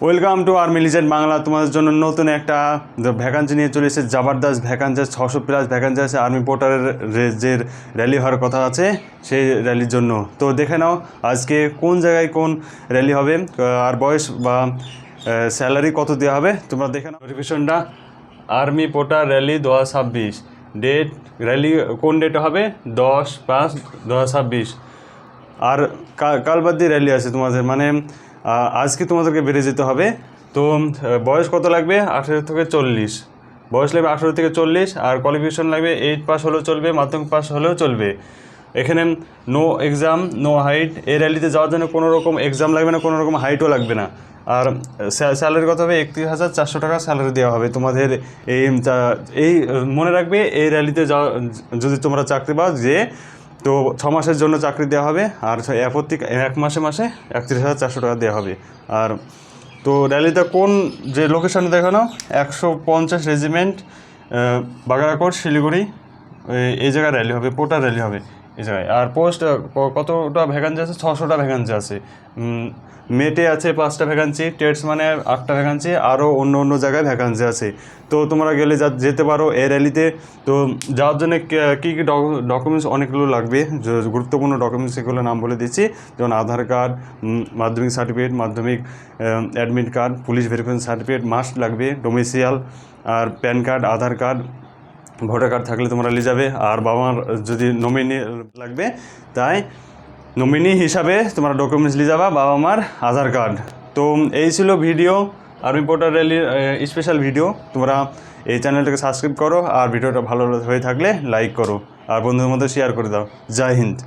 Welcome to army legend Bangla. তোমাদের জন্য নতুন একটা ভ্যাকান্সি নিয়ে চলে এসেছে। জবরদস্ত ভ্যাকান্সি, 600+ ভ্যাকান্সি আছে আর্মি পোর্টারের যে র্যালি হওয়ার কথা আছে সেই র্যালির জন্য। তো দেখে নাও আজকে কোন জায়গায় কোন র্যালি হবে আর বয়স বা স্যালারি কত দেওয়া হবে তোমরা দেখে নাও। নোটিফিকেশনটা army porter rally 2026, date rally কোন ডেটে হবে 10/5/2026। আর কাল বাদ দিয়ে র্যালি আছে তোমাদের, মানে আজকে তোমাদেরকে বেরিয়ে যেতে হবে। তো বয়স কত লাগবে? 18 থেকে 40 বয়স লাগবে, 18 থেকে 40। আর কোয়ালিফিকেশন লাগবে 8 পাস হলেও চলবে, মাধ্যমিক পাস হলেও চলবে। এখানে নো এক্সাম নো হাইট। এই র্যালিতে যাওয়ার জন্য কোনো রকম এক্সাম লাগবে না, কোনো রকম হাইটও লাগবে না। আর স্যালারি কত হবে? 31,400 টাকা স্যালারি দেওয়া হবে তোমাদের। এই মনে রাখবে, এই র্যালিতে যাওয়া যদি তোমরা চাকরি পাও যে, তো 6 মাসের জন্য চাকরি দেওয়া হবে। আর প্রত্যেক 1 মাসে 31,400 টাকা দেওয়া হবে। আর তো র্যালিটা কোন যে লোকেশানে দেখানো, 150 রেজিমেন্ট, বাগারাকোট, শিলিগুড়ি, এই জায়গায় র্যালি হবে, পোর্টার র্যালি হবে এই জায়গায়। আর পোস্ট কতটা ভ্যাকান্সি আছে? 600টা ভ্যাকান্সি আছে। মেটে আছে 5টা ভ্যাকান্সি, ট্রেডস মানে 8টা ভ্যাকান্সি, আরও অন্য অন্য জায়গায় ভ্যাকান্সি আছে। তো তোমরা গেলে যেতে পারো এই র্যালিতে। তো যাওয়ার জন্য কী কী ডকুমেন্টস অনেকগুলো লাগবে, গুরুত্বপূর্ণ ডকুমেন্টস সেগুলো নাম বলে দিচ্ছি। যেমন আধার কার্ড, মাধ্যমিক সার্টিফিকেট, মাধ্যমিক admit card, police verification certificate must লাগবে, ডোমিসিয়াল, আর প্যান কার্ড, আধার কার্ড, ভোটার কার্ড থাকলে তোমরা নিয়ে যাবে। আর বাবা মার যদি নমিনি লাগবে, তাই নমিনি হিসাবে তোমরা ডকুমেন্টস নিয়ে যাবা, বাবা মার আধার কার্ড। তো এই ছিল ভিডিও, আর্মি পোর্টার র্যালির স্পেশাল ভিডিও। তোমরা এই চ্যানেলটাকে সাবস্ক্রাইব করো, আর ভিডিওটা ভালো হয়ে থাকলে লাইক করো, আর বন্ধুদের মধ্যে শেয়ার করে দাও। জয় হিন্দ।